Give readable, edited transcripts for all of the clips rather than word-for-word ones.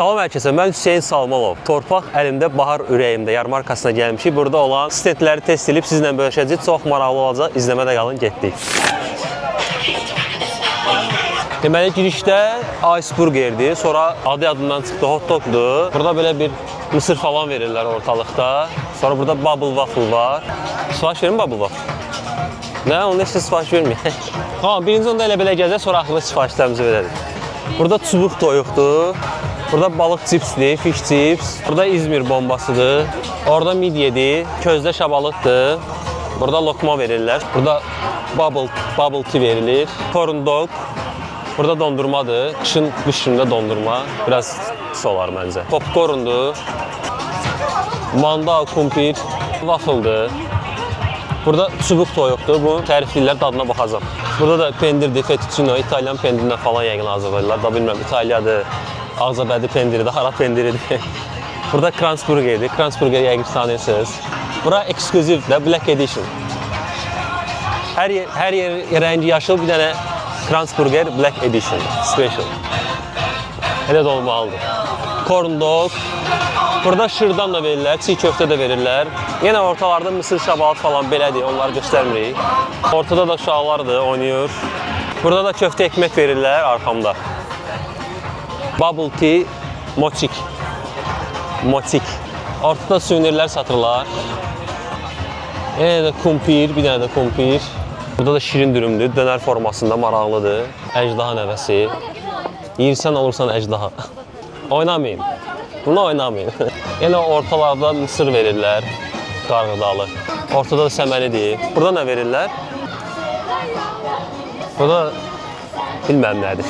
Salam hər kəsə, mən Hüseyin Salmanov. Torpaq əlimdə, bahar ürəyimdə yarmarkasına gəlmişik. Burada olan stendləri test edib sizlə bölüşəcəyik. Çox maraqlı olacaq. İzləmədə qalın, getdik. Deməli, girişdə Ice Burger'dir. Sonra adı adından çıxdı, hot dog'dur. Burada belə bir mısır falan verirlər ortalıqda. Sonra burada bubble waffle var. Sifariş verin bubble waffle. Nə? Onun heç də sifariş verməyək. Tamam, birinci onda elə belə gəzək, sonra axırda sifarişlərimizi verərik. Burada çubuq toyuqdur. Burada balıq cipsdir, fish chips. Burada İzmir bombasıdır. Orada midyedir, közdə şabalıqdır. Burada lokma verirlər. Burada bubble tea verilir. Corn dog. Burada dondurmadır. Qış günündə dondurma. Biraz pis olar məncə. Popcorndur. Manda, kumpir, waffle'dır. Burada çubuq toyuqdur. Bunu tərifləyirlər, dadına baxacam. Burada da pendirdir, fettuccino, İtalyan pendirindən falan yəqin hazırlayırlar. Da bilmirəm, İtaliyadır, Ağzabədi pendiridir, Arap pendiridir. Burada Krans Burger'dir. Krans Burger yəqin tanıyırsınız. Bura eksklusivdir, Black Edition. Hər yer rəngi yaşıl, bir dənə Krans Burger Black Edition, special. Elə də olmalıdır. Corn dog. Burada şırdan da verirlər, çiğ köftə də verirlər. Yenə ortalarda mısır şabalat falan belədir, onları göstərmirik. Ortada da uşaqlardır, oynayır. Burada da köftə ekmək verirlər arxamda. Bubble tea, moçik. Ortada suvenirlər satırlar. Yenə də kumpir, bir dənə də kumpir. Burada da şirin dürümdür, dönər formasında maraqlıdır. Əjdaha nəvəsi. Yirsən olursan əjdaha. Oynamayın. Bunu oynamayın. Yenə ortalarda mısır verirlər, qarğıdalı. Ortada da səməlidir. Burada nə verirlər? Burada bilməm nədir.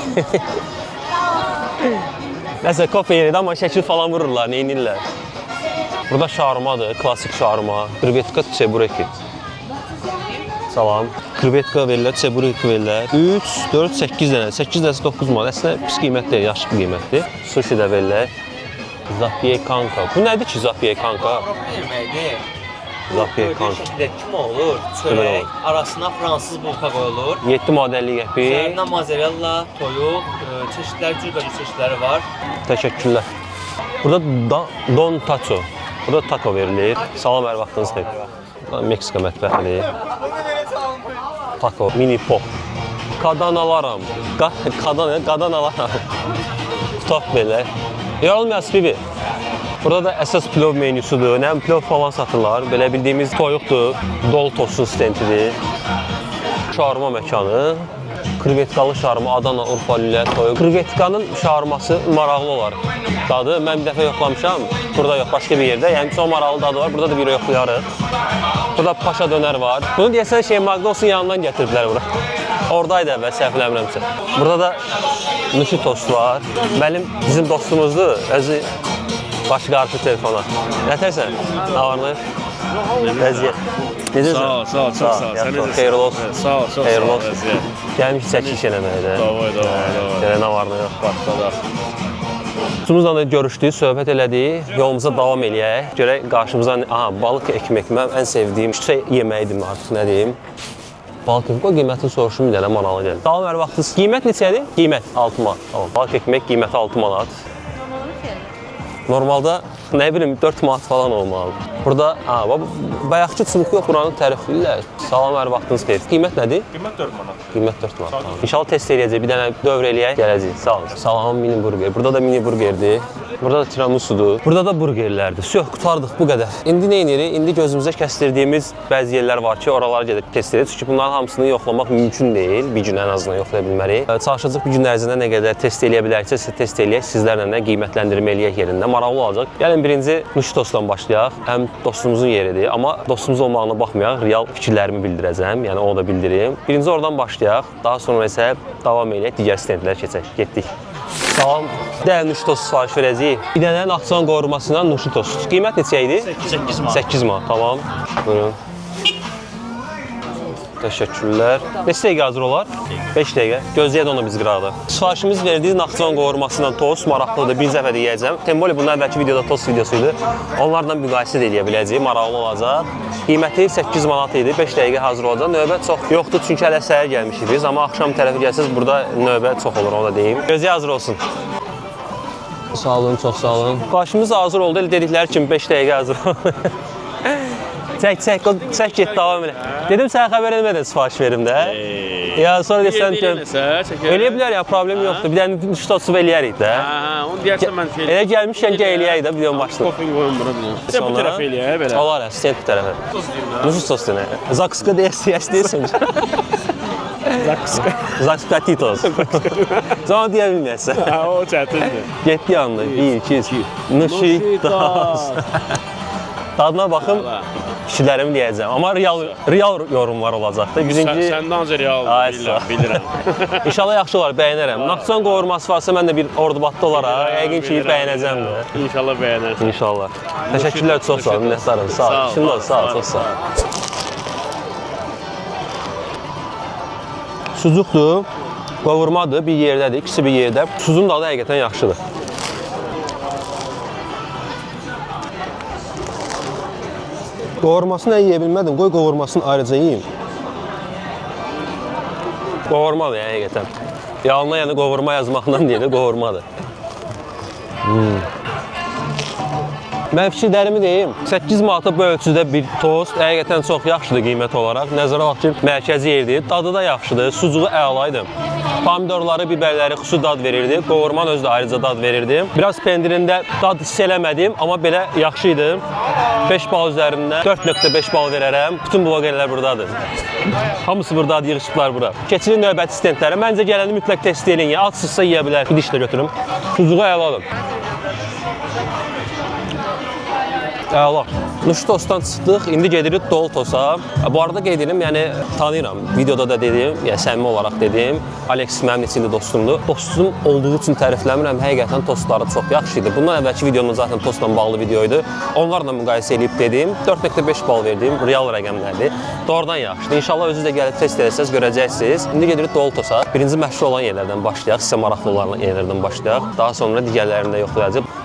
Nəsə kofe yeridir, amma şəkil falan vururlar, neynirlər. Burada şarmadır, klasik şarma. Krevetka, çebureki. Salam. Krevetka verirlər, çebureki verirlər. 3, 4, 8 dənə. 8 dənəsi 9 manat. Əslində pis qiymət deyil, yaxşı qiymətdir. Sushi də verirlər. Zapiekanka. Bu nədir ki zapiekanka? Yeməkdir. Zapiekanka. Şəkildə kim olur? Çörək, arasına fransız bulka qoyulur. 7 modelli qəpi. Üzərinə mozzarella, toyuq, cürbəcür çeşidləri var. Təşəkkürlər. Burada Don Taco. Burada taco verilir. Salam, hər vaxtınız xeyir. Burada Meksika mətbəxidir. Taco, mini pop. Qadan alaram. Qadan alaram. Top belə. Yorulmayasın bibi. Burada da əsas plov menüsüdür. Nəm plov falan satırlar. Belə bildiyimiz toyuqdur. Doltosun stendidir. Şarma məkanı. Krevetkalı şarma, Adana, Urfa, Lülə, toyuq. Krevetkanın şarması maraqlı olar. Dadı, mən bir dəfə yoxlamışam. Burada yox, başqa bir yerdə. Yəni çox maraqlı dadı var. Burada da bir yoxlayarıq. Burada paşa dönər var. Bunu deyəsən McDonald's'ın yanından gətiriblər bura. Oradaydı əvvəl, səhvləmirəmsə. Burada da nuşi tost var. Bizim dostumuzdur. Özü başı qarşı telefona. Nətərsən? Nə varmı? Vəziyyət. Necəsən? Sağ ol, çox sağ ol. Sən necəsən? Xeyirli olsun. Sağ ol, çox Xeyirli sağ ol. olsun. Gəlmiş çəkiş eləməyə də. Davay. Nə var, nə yox. Baxdadaq. Dostumuzla da görüşdük, söhbət elədik. Yolumuza davam eləyək. Görək qarşımıza balıq ekmək. Mən ən sevdiyim yeməyidir artıq, nə deyim. Balıq ekmək, o qiymətini soruşum, bir dənə manalı gəlir. Salam, hər vaxtınız. Qiymət neçədir? Qiymət 6 manat. Tamam. Balıq ekmək qiyməti 6 manat. Normalda, nə bilim, 4 manat falan olmalı. Burada, bayaqçı çubuq yox, buranı tərifləyirlər. Salam, hər vaxtınız xeyir. Qiymət nədir? Qiymət 4 manat. Qiymət 4 manat. Tamam. İnşallah test eləyəcək, bir dənə dövr eləyək, gələcək. Sağ olun. Salam, mini burger. Burada da mini burgerdir. Burada da tiramisudur. Burada da burgerlərdir. Yox, qutardıq bu qədər. İndi nə edirik? İndi gözümüzə kəsdirdiyimiz bəzi yerlər var ki, oralara gedib test edirik. Çünki bunların hamısını yoxlamaq mümkün deyil. Bir gün ən azından yoxlaya bilmərik. Çalışacaq bir gün ərzində nə qədər test eləyə biləriksə, test eləyək. Sizlərlə də qiymətləndirmə eləyək yerində. Maraqlı olacaq. Gəlin birinci nuşi tostdan başlayaq. Həm dostumuzun yeridir, amma dostumuz olmağına baxmayaq, real fikirlərimi bildirəcəm. Yəni onu da bildirim. Birinci oradan başlayaq. Daha sonra isə davam eləyək, digər stendlər keçək. Getdik. Salam. Dəl nuşi tost sifariş verəcəyik. Bir dənə Naxçıvan qorumasından nuşi tost. Qiymət neçə idi? 8 manat. 8 manat, tamam. Buyurun. Təşəkkürlər. Neçə dəqiqə hazır olar? 5 dəqiqə. Gözləyək onu biz qıraqda. Sifarişimiz verdiyi Naxçıvan qovurmasından tost maraqlıdır. Bir dəfə də yeyəcəm. Temboli bundan əvvəlki videoda tost videosuydu. Onlarla müqayisə də edə biləcəyik. Maraqlı olacaq. Qiyməti 8 manat idi. 5 dəqiqə hazır olacaq. Növbə çox yoxdur çünki hələ səhər gəlmişik biz. Amma axşam tərəfi gəlsəz burada növbə çox olur, onu da deyim. Gözləyək hazır olsun. Sağ olun, çox sağ olun. Qaşımız hazır oldu. Elə dedikləri kimi 5 dəqiqə hazır oldu. Çək get, davam elə. Dedim sənə xəbər eləmədən sifariş verim də. Ya sonra desən ki, eləyə bilər ya, problem yoxdur. Bir dənə nüştosub eləyərik də. Onu deyərsən mən şey Elə gəlmişkən gəl eləyək də videonun başında. Kofin qoyun bura deyəm. Sən bu tərəfə eləyək belə. Olar, assistent bu tərəfə. Nüşü sos denə. Zakska deyirsən. Zakska Titos. Zaman deyə bilməyəsən. O çətindir. Getdi yanında. 1, 2, 3. Nüşitos. Dadına baxım, kişilərimi deyəcəm. Amma real yorumlar olacaq da. Birinci... Səndə ancaq real bilirəm. İnşallah yaxşı olar, bəyənərəm. Naxçıvan qovurması varsa mən də bir ordubatda olaraq, yəqin ki, bəyənəcəm də. İnşallah bəyənərsən. İnşallah. Təşəkkürlər, çox sağ olun, minnətdarım. Sağ ol. Şimdi ol, sağ ol, çox sağ ol. Sucuqdur, qovurmadır, bir yerdədir, ikisi bir yerdə. Suzun dadı həqiqətən yaxşıdır. Qovurmasını yeyə bilmədim, qoy qovurmasını ayrıca yiyeyim. Qovurmadır ya, həqiqətən. Yalına yəni qovurma yazmaqdan deyil, qovurmadır. Mən fikirlərimi deyim, 8 manata bu ölçüdə bir tost həqiqətən çox yaxşıdır qiymət olaraq. Nəzərə bax ki, mərkəzi yerdir, dadı da yaxşıdır, sucuğu əlaydı. Pomidorları, biberləri xüsusi dad verirdi, qovurman özü də ayrıca dad verirdi. Biraz pendirində dad hiss eləmədim, amma belə yaxşı idi. 5 bal üzərindən 4.5 bal verərəm. Bütün blogerlər buradadır. Hamısı burada yığışıblar bura. Keçirin növbəti stendlərə. Məncə gələni mütləq test edin. Açsızsa yeyə bilər. Bir dişlə götürüm. Sucuğu əladım. Əla. Nuştosdan çıxdıq, indi gedirik Doltosa. Bu arada qeyd edim, yəni tanıyıram. Videoda da dedim, yəni səmimi olaraq dedim. Alex mənim içində dostumdur. Dostum olduğu üçün tərifləmirəm. Həqiqətən tostları çox yaxşı idi. Bundan əvvəlki videomuz zaten tostla bağlı video idi. Onlarla müqayisə edib dedim. 4.5 bal verdim. Real rəqəmlərdir. Doğrudan yaxşıdır. İnşallah özünüz də gəlib test edərsəz görəcəksiniz. İndi gedirik Doltosa. Birinci məşhur olan yerlərdən başlayaq. Sizə maraqlı olan yerlərdən başlayaq. Daha sonra digərlərini də yoxlayacağıq.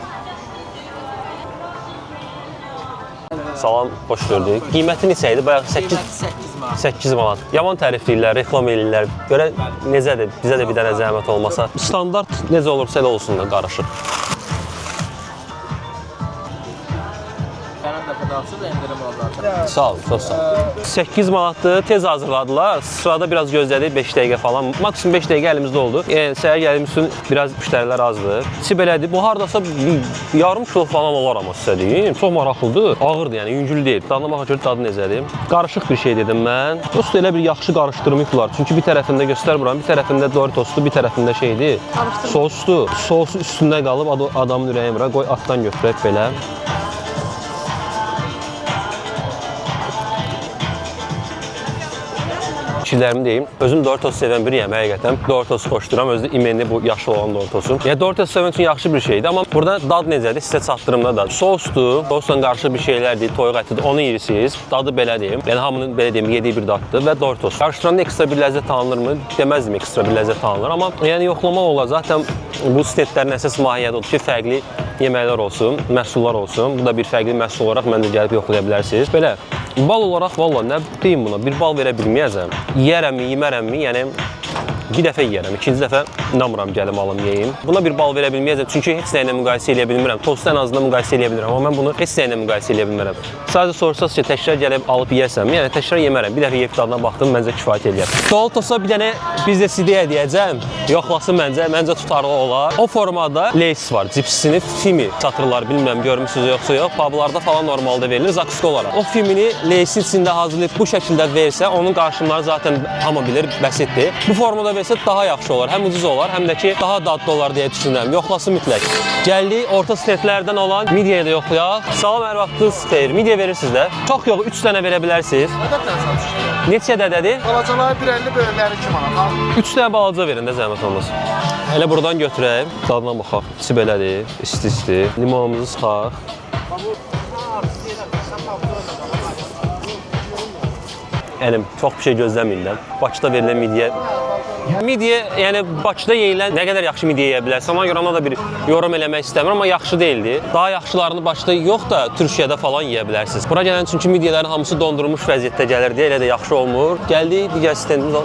Salam, xoş gördük. Qiyməti neçə idi? Bayaq 8 manat. Yaman tərifləyirlər, reklam eləyirlər. Görə necədir? Bizə də bir dənə zəhmət olmasa. Standart necə olursa elə olsun da qarışıq. Sağ olun, çox sağ olun. 8 manatdır, tez hazırladılar. Sırada biraz gözlədik, 5 dəqiqə falan. Maksimum 5 dəqiqə əlimizdə oldu. Səhər gəldiyimiz üçün biraz müştərilər azdır. İçi belədir. Bu hardasa yarım kilo falan olar amma sizə deyim. Çox maraqlıdır. Ağırdır, yəni yüngül deyil. Dadına baxaq görək dadı necədir. Qarışıq bir şey dedim mən. Prosto elə bir yaxşı qarışdırmayıblar. Çünki bir tərəfində göstər buranın, bir tərəfində Doritosdur, bir tərəfində şeydir. Sosdur. Sosu üstündə qalıb adamın ürəyi bura. Qoy atdan götürək belə. Fikirlərimi deyim. Özüm Doritos sevən biriyəm həqiqətən. Doritosu xoşduram. Özü də imenli bu yaşlı olan Doritosum. Yəni Doritos sevən üçün yaxşı bir şeydir, amma burada dad necədir? Sizə çatdırımda da. Sosdur, sosla qarışıq bir şeylərdir, toyuq ətidir. Onu yeyirsiniz. Dadı belədir. Yəni hamının belə deyim, yediyi bir daddır və Doritos. Qarışdıranda ekstra bir ləzzət tanınırmı? Deməzdim ekstra bir ləzzət tanınır, amma yəni yoxlamaq olar. Zaten bu stendlərin əsas mahiyyəti odur ki, fərqli yeməklər olsun, məhsullar olsun. Bu da bir fərqli məhsul olaraq məndə gəlib yoxlaya bilərsiniz. Belə bal olaraq valla nə deyim buna? Bir bal verə bilməyəcəm. Yiyərəmmi, yemərəmmi? Yəni bir dəfə yeyərəm, ikinci dəfə inanmıram gəlim alım yeyim. Buna bir bal verə bilməyəcəm çünki heç nə ilə müqayisə eləyə bilmirəm. Tostu ən azından müqayisə eləyə bilirəm, amma mən bunu heç nə ilə müqayisə eləyə bilmirəm. Sadəcə sorsaz ki, təkrar gəlib alıb yeyərsəm, yəni təkrar yemərəm. Bir dəfə yeyib dadına baxdım, məncə kifayət eləyər. Doltosa bir dənə biznes ideya deyəcəm. Yoxlasın məncə tutarlı olar. O formada Lay's var, cipsini Fimi satırlar, bilmirəm görmüsünüz yoxsa yox. Publarda falan normalda verilir, zakuska olaraq. O Fimini Lay'sin içində hazırlayıb bu şəkildə versə, onun qarşılığını zaten hamı bilir, bəsitdir. Bu formada versə daha yaxşı olar, həm ucuz olar, həm də ki daha dadlı olar deyə düşünürəm. Yoxlasın mütləq. Gəldik orta stendlərdən olan midyaya da yoxlayaq. Salam, hər vaxtınız xeyir. Midya verirsiniz də. Çox yox, 3 dənə verə bilərsiniz. Neçə dədədir? Balacalar 1.50, böyükləri 2 manat. 3 dənə balaca verin də zəhmət olmasın. Elə buradan götürək, dadına baxaq. İçi belədir, isti-isti. Limonumuzu sıxaq. Əlim, çox bir şey gözləməyin də. Bakıda verilən midyə Midye, yəni Bakıda yeyilən nə qədər yaxşı midye yeyə bilərsən, ona görə ona da bir yorum eləmək istəmirəm, amma yaxşı deyildi. Daha yaxşılarını Bakıda yox da Türkiyədə falan yeyə bilərsiniz. Bura gələn çünki midyələrin hamısı dondurulmuş vəziyyətdə gəlir deyə elə də yaxşı olmur. Gəldik, digər stendimiz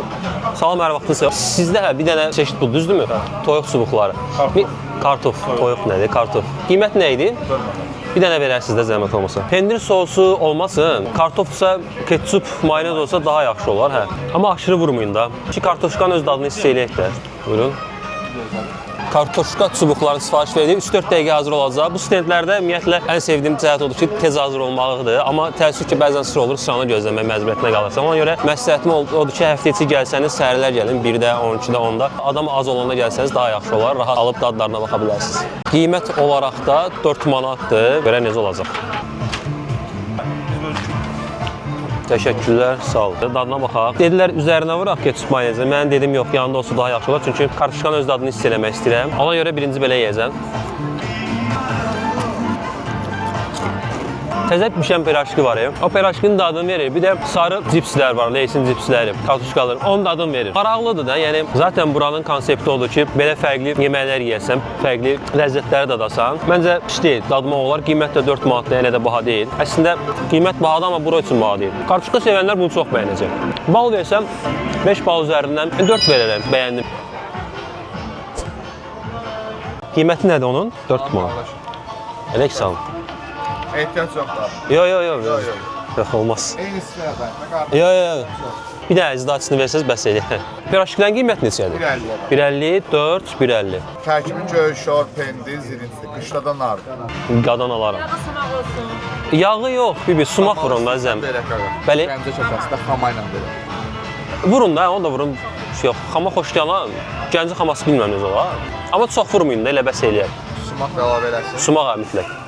salam, hər vaxtınız xeyir. Sizdə bir dənə çeşid bu, düzdürmü? Toyuq çubuqları. Kartof, toyuq nədir? Kartof. Qiymət nə idi? Bir dənə verərsiniz də zəhmət olmasa. Pendir sosu olmasın, kartofsa, ketçup, mayonez olsa daha yaxşı olar, hə. Amma aşırı vurmayın da. Ki kartofşkan öz dadını hiss eləyək də. Buyurun. Kartofşka çubuqları sifariş verdik. 3-4 dəqiqə hazır olacaq. Bu stendlərdə ümumiyyətlə ən sevdiyim cəhət odur ki, tez hazır olmalıdır. Amma təəssüf ki, bəzən sıra olur, sıranı gözləmək məcburiyyətinə qalırsan. Ona görə məsləhətim odur ki, həftə içi gəlsəniz, səhərlər gəlin, 1-də, 12-də, 10-da. Adam az olanda gəlsəniz daha yaxşı olar. Rahat alıb dadlarına baxa bilərsiniz. Qiymət olaraq da 4 manatdır. Görə necə olacaq? Təşəkkürlər, sağ olun. Dadına baxaq. Dedilər, üzərinə vuraq ketçup mayonezi. Mən dedim, yox, yanında olsa daha yaxşı olar. Çünki kartuşkan öz dadını hiss eləmək istəyirəm. Ona görə birinci belə yeyəcəm. Təzə pişən piraşki var ya. O piraşkinin dadını verir. Bir də sarı cipslər var, Leysin cipsləri, kartuşkalar. Onun dadını verir. Maraqlıdır da. Yəni zaten buranın konsepti odur ki, belə fərqli yeməklər yeyəsən, fərqli ləzzətləri dadasan. Məncə iş deyil, dadmaq olar. Qiymət də 4 manatdır, yəni də baha deyil. Əslində qiymət bahadır, amma bura üçün baha deyil. Kartuşka sevənlər bunu çox bəyənəcək. Bal versəm 5 bal üzərindən 4 verərəm, bəyəndim. Qiyməti nədir onun? 4 manat. Elək sağ olun. Ehtiyac yok da. Yox. Yox, olmaz. En iyisi zaten. Yox. Bir də əzidatçını versəz bəs eləyək. Piraşkilərin qiymət neçədir? 1.50. 1.50, 4, 1.50. Tərkibi göy, şor, pendir, zirinti, qışladan nardır. Qadan alaram. Yağı yox, bibi, sumaq vurun da zəm. Belə qaqa. Bəli. Gəncə çəkəsi də xama ilə belə. Vurun da, onu da vurun. Yox, xama xoş gəlan. Gəncə xaması bilməm necə olar. Amma çox vurmayın da, elə bəs eləyək. Sumaq da əlavə eləsin. Sumaq mütləq.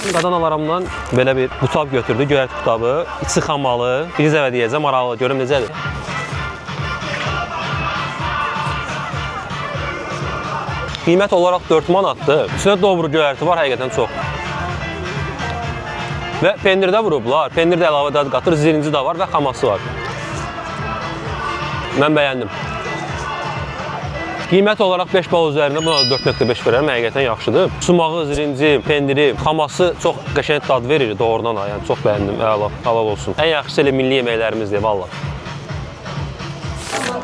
Qadan alaramdan belə bir qutab götürdü, göyərti qutabı, içi xamalı. Bir zəvə deyəcəm, maraqlı, görüm necədir. Qiymət olaraq 4 manatdır. İçində dobro göyərti var, həqiqətən çox. Və pendirdə vurublar, pendirdə əlavə dad qatır, zirinci də var və xaması var. Mən bəyəndim. Qiymət olaraq 5 bal üzərində buna 4.5 verərəm, həqiqətən yaxşıdır. Sumağı, zirinci, pendiri, xaması çox qəşəng dad verir doğrudan, yəni çox bəyəndim, əla, halal olsun. Ən yaxşısı elə milli yeməklərimizdir, valla.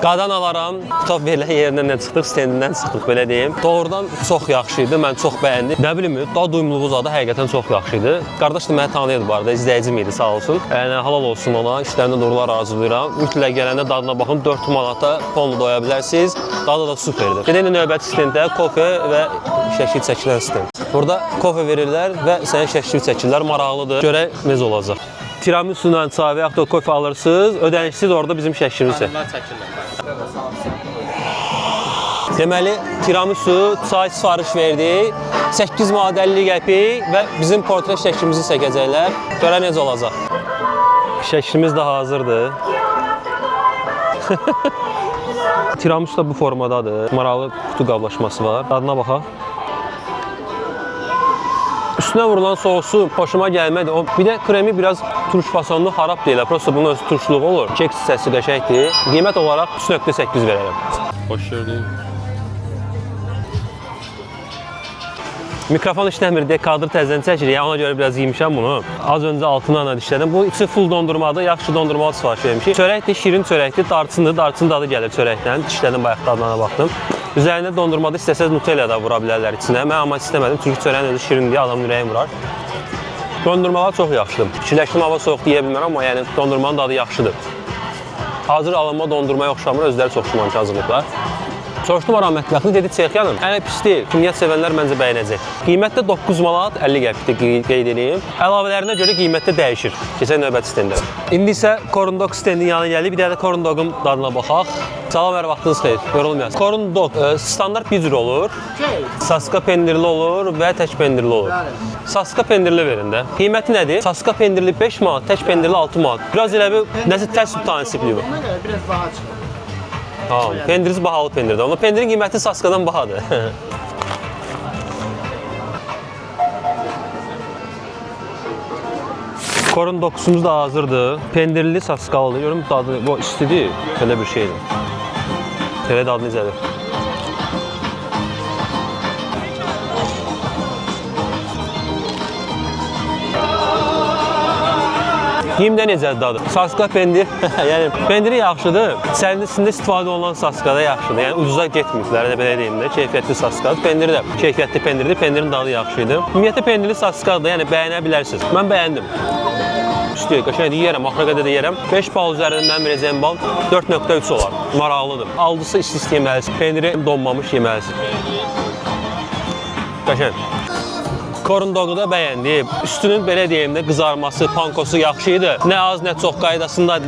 Qadan alaram, qutab verilən yerindən nə çıxdıq, stendindən çıxdıq, belə deyim. Doğrudan çox yaxşıydı, mən çox bəyəndim. Nə bilim, dad uyumluluğu zadı həqiqətən çox yaxşıydı. Qardaş da məni tanıyırdı bu arada, izləyicim idi, sağ olsun. Yəni, halal olsun ona, işlərində doğrular arzulayıram. Mütləq gələndə dadına baxın, 4 manata tonlu doya bilərsiniz. Dadı da superdir. Gedək növbəti stenddə kofe və şəkil çəkilən stend. Burada kofe verirlər və sənə şəkil çəkirlər, maraqlıdır. Görək necə olacaq. Tiramisu-la çay və yaxud da kofe alırsınız, ödənişsiz orada bizim şəklimiz. Deməli, tiramisu, çay sifariş verdik, 8 manat 50 qəpik və bizim portret şəklimizi çəkəcəklər. Görə necə olacaq. Şəklimiz də hazırdır. Tiramisu da bu formadadır. Maraqlı kutu qablaşması var. Dadına baxaq. Üstünə vurulan sosu xoşuma gəlmədi. Bir də kremi biraz turş fasonlu xarab deyil. Prosta bunun öz turşluğu olur. Kek hissəsi qəşəkdir. Qiymət olaraq 3.8 verərəm. Hoş gördük. Mikrofon işləmir deyə kadr təzədən çəkirik. Ona görə biraz yemişəm bunu. Az öncə altından dişlədim. Bu içi full dondurmadır. Yaxşı dondurmalı sifariş vermişik. Çörəkdir, şirin çörəkdir. Darçındır. Darçın dadı gəlir çörəkdən. Dişlədim, bayaq dadlarına baxdım. Üzərində dondurmada istəsəz Nutella da vura bilərlər içinə. Mən amma istəmədim çünki çörəyin özü şirin deyə adamın ürəyi vurar. Dondurmalar çox yaxşıdır. Fikirləşdim hava soyuq deyə bilmərəm, amma yəni dondurmanın dadı yaxşıdır. Hazır alınma dondurmaya oxşamır, özləri çox güman ki hazırlıqlar. Soruşdum aram mətbəxini, dedi Çexyanım, hələ pis deyil, kümiyyət sevənlər məncə bəyənəcək. Qiymətdə 9 manat 50 qəpikdə qeyd edeyim. Əlavələrinə görə qiymətdə dəyişir. Keçək növbəti stenddə. İndi isə Corndog stendin yanına gəldik, bir də Corndog'un dadına baxaq. Salam, hər vaxtınız xeyir, yorulmayasın. Corndog standart bir cür olur, saska pendirli olur və tək pendirli olur. Saska pendirli verin də. Qiyməti nədir? Saska pendirli 5 manat, tək pendirli 6 manat. Biraz elə bir nəsə tərs mütənsibli bu. Biraz daha çıxır. Tamam, pendiriz bahalı pendirdir. Amma pendirin qiyməti saskadan bahadır. Corndog'umuz da hazırdır. Pendirli saskalıdır. Görün dadı, bu istidir. Belə bir şeydir. Belə dadı necədir? Yemdə necədir dadı? Saska pendir, yəni pendiri yaxşıdır. Səndisində istifadə olunan saskada yaxşıdır. Yəni ucuza getməyiblər, belə deyim də, keyfiyyətli saskadır. Pendir də keyfiyyətli pendirdir, pendirin dadı yaxşıydı. Ümumiyyətlə pendirli saskadır, yəni bəyənə bilərsiniz. Mən bəyəndim. İstəyir, qəşəngdir, yeyərəm, axıra qədər də yeyərəm. 5 bal üzərindən mənim verəcəyim bal 4.3 olar. Maraqlıdır. Aldısı isti yeməlisiniz, pendiri donmamış yeməlisiniz. Qəşəng. Korundoğu da bəyəndim. Üstünün belə deyim də qızarması, pankosu yaxşı idi. Nə az, nə çox qaydasında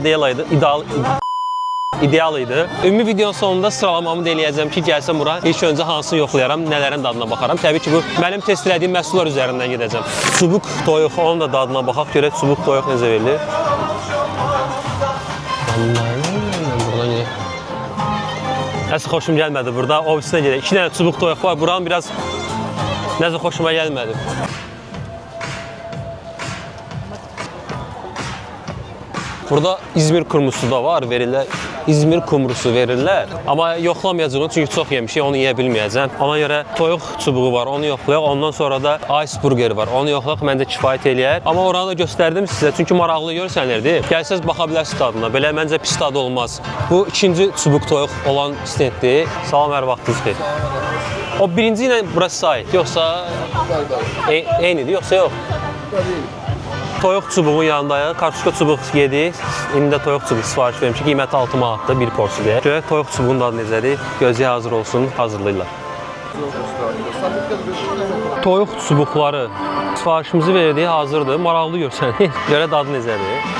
ideal idi. Ümumi videonun sonunda sıralamamı da eləyəcəm ki, gəlsəm bura. İlk öncə hansını yoxlayaram, nələrin dadına baxaram. Təbii ki, bu mənim test elədiyim məhsullar üzərindən gedəcəm. Çubuq toyuq, onun da dadına baxaq. Görək çubuq toyuq necə verilir. Buradan gedək. Nəsə xoşum gəlmədi burada. Ofisinə gedək. 2 dənə çubuq toyuq var. Buranın biraz nəsə xoşuma gəlmədi. Burada İzmir kumrusu da var, verirlər. İzmir kumrusu verirlər. Amma yoxlamayacağım çünki çox yemişik, onu yeyə bilməyəcəm. Ona görə toyuq çubuğu var, onu yoxlayaq. Ondan sonra da ice burger var, onu yoxlayaq. Məncə kifayət eləyər. Amma oranı da göstərdim sizə çünki maraqlı görsənirdi. Gəlsəz baxa bilərsiniz dadına. Belə məncə pis dadı olmaz. Bu ikinci çubuq toyuq olan stenddir. Salam, hər vaxtınız xeyir. O birinci ilə burası aid, yoxsa eynidir, yoxsa yox? Toyuq çubuğun yanındayıq, kartuşka çubuq yedik. İndi də toyuq çubuq sifariş verim ki, qiyməti 6 manatdır, bir porsiya deyə. Görək toyuq çubuğun dadı necədir, gözəyə hazır olsun, hazırlayırlar. Toyuq çubuqları sifarişimizi verdiyi hazırdır, maraqlı görsənir. Görə dadı necədir?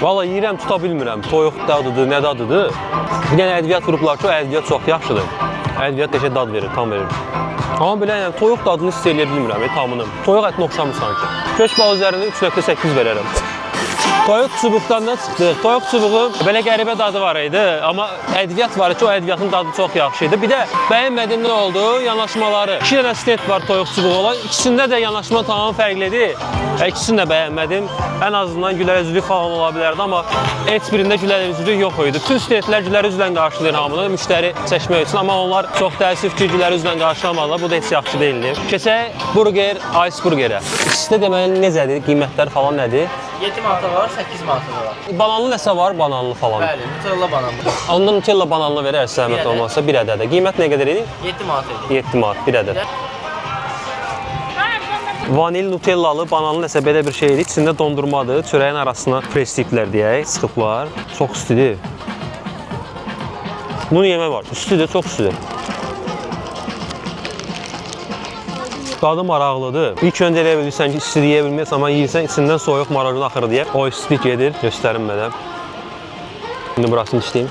Valla yeyirəm, tuta bilmirəm. Toyuq dadıdır, nə dadıdır? Bir dənə ədviyyat vurublar ki, o ədviyyat çox yaxşıdır. Ədviyyat qəşəng dad verir, tam verir. Amma belə yəni, toyuq dadını hiss eləyə bilmirəm, tamını. Toyuq ətinə oxşamır sanki. 5 bal üzərində 3.8 verərəm. Toyuq çubuqdan da çıxdıq. Toyuq çubuğun belə qəribə dadı var idi, amma ədviyyat var ki, o ədviyyatın dadı çox yaxşı idi. Bir də bəyənmədiyim nə oldu? Yanaşmaları. 2 dənə stend var toyuq çubuğu olan. İkisində də yanaşma tamam fərqlidir. İkisini də bəyənmədim. Ən azından gülər üzlülük falan ola bilərdi, amma heç birində gülər üzlülük yox idi. Bütün stendlər gülər üzlə qarşılayır hamını, müştəri seçmək üçün, amma onlar çox təəssüf ki, gülər üzlə qarşılamadılar. Bu da heç yaxşı deyildi. Keçək burger, ice burgerə. İkisi də deməli necədir? Qiymətlər falan nədir? 7 manata var, 8 manata var. Bananlı nəsə var, bananlı falan. Bəli, Nutella bananlı. Ondan Nutella bananlı verərsə, zəhmət olmazsa bir ədədə. Qiymət nə qədər idi? 7 manata idi. 7 manat bir ədəd. Vanil nutellalı bananlı nəsə belə bir şey idi. İçində dondurmadır. Çörəyin arasına presliklər deyək, sıxıblar. Çox istidir. Bunu yemək var. İstidir, çox istidir. Dadı maraqlıdır. İlk öncə elə bilirsən ki, isti deyə bilməz, amma yeyirsən içindən soyuq maraqlı axır deyə. O istilik gedir, göstərim mənə. İndi burasını işləyim.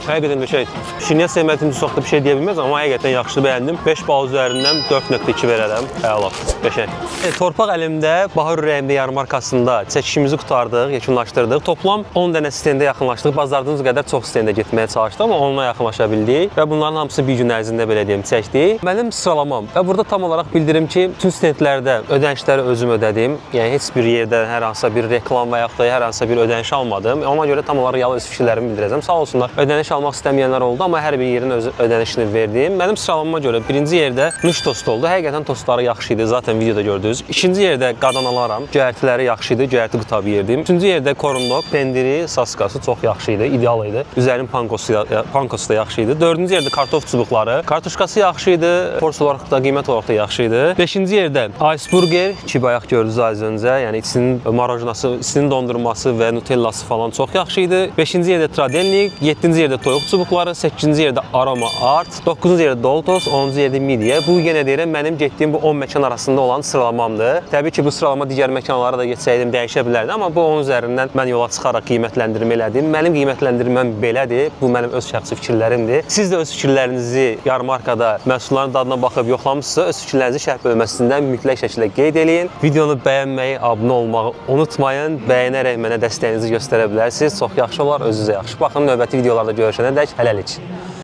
Həqiqətən bir şey. Şirniyyat sevmədiyim çoxda bir şey deyə bilməz, amma həqiqətən yaxşı bəyəndim. 5 bal üzərindən 4.2 verərəm. Əla, qəşəng. Torpaq əlimdə Bahar Ürəyimdə yarmarkasında çəkişimizi qutardıq, yekunlaşdırdıq. Toplam 10 dənə stendə yaxınlaşdıq. Bazardığımız qədər çox stendə getməyə çalışdıq, amma onunla yaxınlaşa bildik və bunların hamısı bir gün ərzində belə deyim çəkdik. Mənim sıralamam və burada tam olaraq bildirim ki, bütün stendlərdə ödənişləri özüm ödədim. Yəni heç bir yerdə hər hansısa bir reklam və yaxud da hər hansısa bir ödəniş almadım. Ona görə tam olaraq yalan öz fikirlərimi bildirəcəm. Sağ olsunlar. Ödəniş almaq istəməyənlər oldu, amma hər bir yerin öz ödənişini verdim. Mənim sıralamama görə birinci yerdə nuş tostu oldu. Həqiqətən tostları yaxşı idi, zaten videoda gördünüz. İkinci yerdə qadan alaram. Göyərtiləri yaxşı idi, göyərti qutabı yerdim. Üçüncü yerdə korundok, pendiri, saskası çox yaxşı idi, ideal idi. Üzərin pankosu da yaxşı idi. Dördüncü yerdə kartof çubuqları. Kartuşkası yaxşı idi, porsiya olaraq da, qiymət olaraq da yaxşı idi. Beşinci yerdə ice burger, ki bayaq gördünüz az öncə. Yəni içinin marajnası, içinin dondurması və nutellası falan çox yaxşı idi. Beşinci yerdə tradelnik, 7-ci yerdə toyuq çubuqları, 8-ci yerdə aroma art, 9-cu yerdə Doritos, 10-cu yerdə midye. Bu yenə deyirəm, mənim getdiyim bu 10 məkan arasında olan sıralamamdır. Təbii ki, bu sıralama digər məkanlara da getsəydim dəyişə bilərdi, amma bu 10 üzərindən mən yola çıxaraq qiymətləndirmə elədim. Mənim qiymətləndirməm belədir. Bu mənim öz şəxsi fikirlərimdir. Siz də öz fikirlərinizi yarmarkada məhsulların dadına baxıb yoxlamısınızsa, öz fikirlərinizi şərh bölməsində mütləq şəkildə qeyd eləyin. Videonu bəyənməyi, abunə olmağı unutmayın. Bəyənərək mənə dəstəyinizi göstərə bilərsiniz. Çox yaxşı olar, özünüzə yaxşı baxın. Növbəti videolarda görüşənədək hələlik.